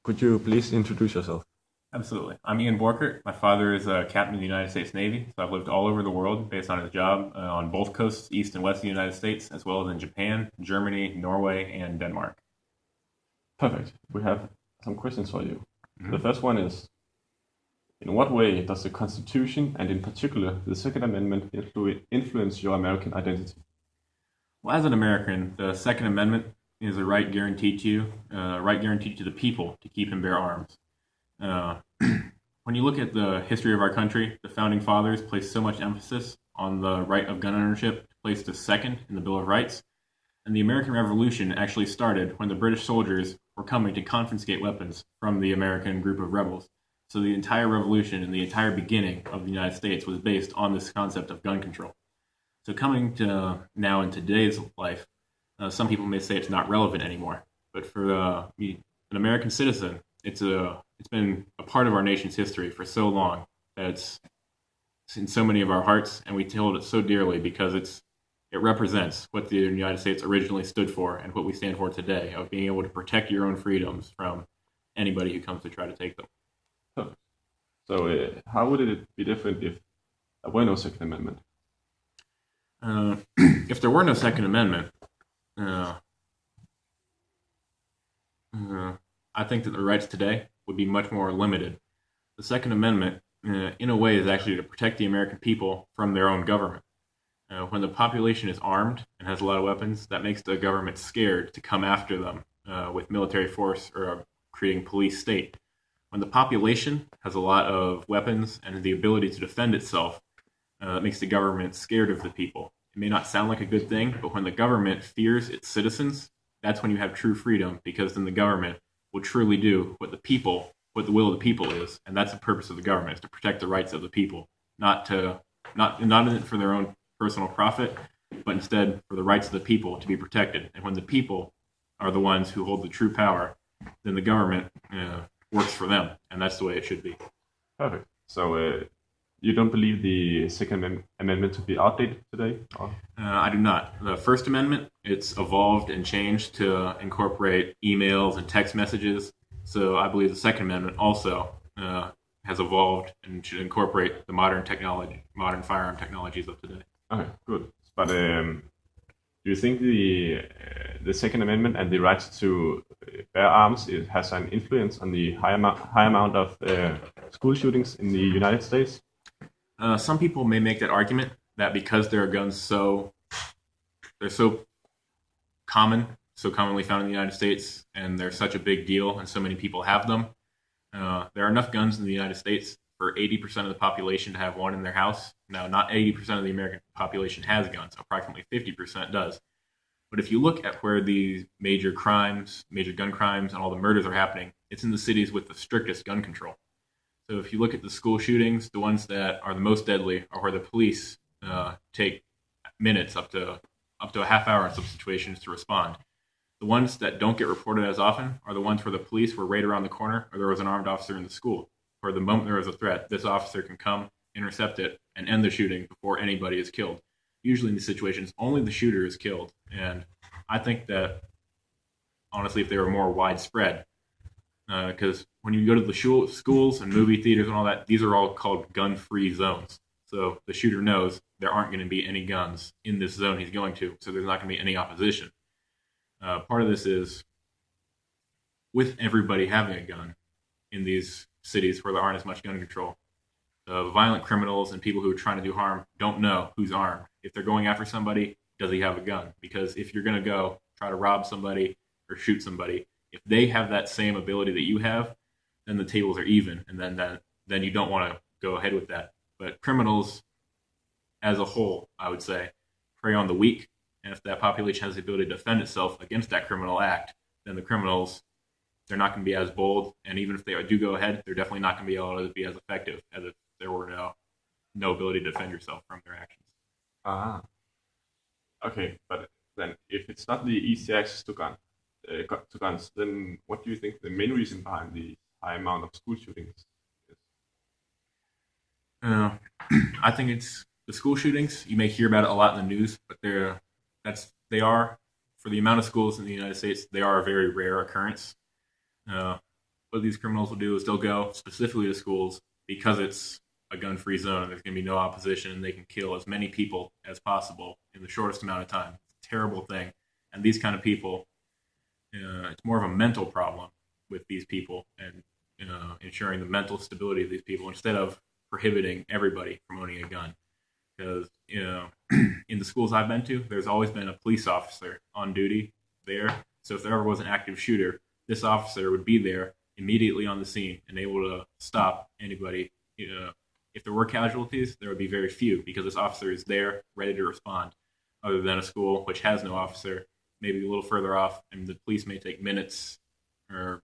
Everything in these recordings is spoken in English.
Could you please introduce yourself? Absolutely. I'm Ian Borkert. My father is a captain in the United States Navy, so I've lived all over the world based on his job on both coasts, east and west of the United States, as well as in Japan, Germany, Norway, and Denmark. Perfect. We have some questions for you. The Mhm. first one is, in what way does the Constitution, and in particular the Second Amendment, influence your American identity? Well, as an American, the Second Amendment is a right guaranteed to you, right guaranteed to the people to keep and bear arms. Uh, when you look at the history of our country, the founding fathers placed so much emphasis on the right of gun ownership, placed as second in the Bill of Rights. And the American Revolution actually started when the British soldiers were coming to confiscate weapons from the American group of rebels. So the entire revolution and the entire beginning of the United States was based on this concept of gun control. So coming to now in today's life, some people may say it's not relevant anymore. But for an American citizen, it's been a part of our nation's history for so long that it's in so many of our hearts, and we hold it so dearly because it represents what the United States originally stood for and what we stand for today of being able to protect your own freedoms from anybody who comes to try to take them. Perfect. So, how would it be different if there were no Second Amendment? If there were no Second Amendment, uh, uh, I think that the rights today would be much more limited. The Second Amendment, in a way, is actually to protect the American people from their own government. When the population is armed and has a lot of weapons, that makes the government scared to come after them with military force or creating police state. When the population has a lot of weapons and the ability to defend itself, it makes the government scared of the people. It may not sound like a good thing, but when the government fears its citizens, that's when you have true freedom, because then the government will truly do what the will of the people is, and that's the purpose of the government: is to protect the rights of the people, not in it for their own personal profit, but instead for the rights of the people to be protected. And when the people are the ones who hold the true power, then the government works for them, and that's the way it should be. Perfect. So, you don't believe the Amendment to be outdated today? Or? I do not. The First Amendment, it's evolved and changed to incorporate emails and text messages. So I believe the Second Amendment also has evolved and should incorporate the modern firearm technologies of today. Okay, good. But do you think the Second Amendment and the right to bear arms has an influence on the high amount of school shootings in the United States? Some people may make that argument that because there are guns they're so commonly found in the United States, and they're such a big deal, and so many people have them. There are enough guns in the United States for 80% of the population to have one in their house. Now, not 80% of the American population has guns. Approximately 50% does. But if you look at where these major crimes, major gun crimes, and all the murders are happening, it's in the cities with the strictest gun control. So if you look at the school shootings, the ones that are the most deadly are where the police take minutes up to a half hour in some situations to respond. The ones that don't get reported as often are the ones where the police were right around the corner or there was an armed officer in the school. Where the moment there is a threat, this officer can come, intercept it, and end the shooting before anybody is killed. Usually in these situations, only the shooter is killed. And I think that, honestly, if they were more widespread, because when you go to the schools and movie theaters and all that, these are all called gun-free zones. So the shooter knows there aren't going to be any guns in this zone he's going to, so there's not going to be any opposition. Part of this is with everybody having a gun in these cities where there aren't as much gun control. The violent criminals and people who are trying to do harm don't know who's armed. If they're going after somebody, does he have a gun? Because if you're going to go try to rob somebody or shoot somebody, if they have that same ability that you have, then the tables are even, and then you don't want to go ahead with that. But criminals, as a whole, I would say, prey on the weak, and if that population has the ability to defend itself against that criminal act, then the criminals, they're not going to be as bold, and even if they do go ahead, they're definitely not going to be able to be as effective as if there were no ability to defend yourself from their actions. Ah, okay. But then, if it's not the easy access to guns, then what do you think the main reason behind the high amount of school shootings is? Uh, I think it's the school shootings. You may hear about it a lot in the news, but they are, for the amount of schools in the United States, they are a very rare occurrence. Uh, what these criminals will do is they'll go specifically to schools because it's a gun-free zone and there's going to be no opposition and they can kill as many people as possible in the shortest amount of time. It's a terrible thing. And these kind of people, it's more of a mental problem with these people and ensuring the mental stability of these people instead of prohibiting everybody from owning a gun. Because, in the schools I've been to, there's always been a police officer on duty there. So if there ever was an active shooter, this officer would be there immediately on the scene and able to stop anybody. If there were casualties, there would be very few because this officer is there ready to respond, other than a school which has no officer, maybe a little further off, and the police may take minutes or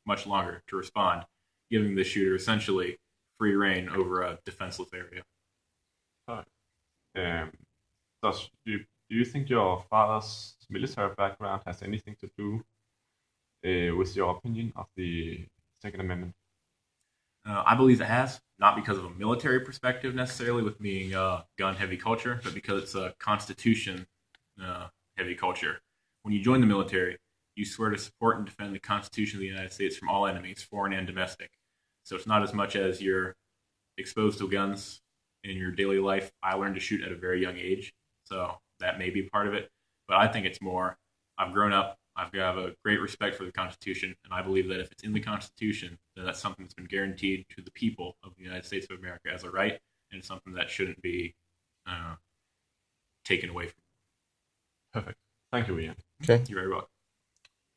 much longer to respond, giving the shooter essentially free reign over a defenseless area. Do you think your father's military background has anything to do with your opinion of the Second Amendment? I believe it has, not because of a military perspective necessarily with being a gun-heavy culture, but because it's a constitution-heavy culture. When you join the military, you swear to support and defend the Constitution of the United States from all enemies, foreign and domestic. So it's not as much as you're exposed to guns in your daily life. I learned to shoot at a very young age, so that may be part of it. But I think it's more, I've grown up, I have a great respect for the Constitution, and I believe that if it's in the Constitution, then that's something that's been guaranteed to the people of the United States of America as a right, and it's something that shouldn't be taken away from them. Perfect. Thank you, Ian. Okay. You're very welcome.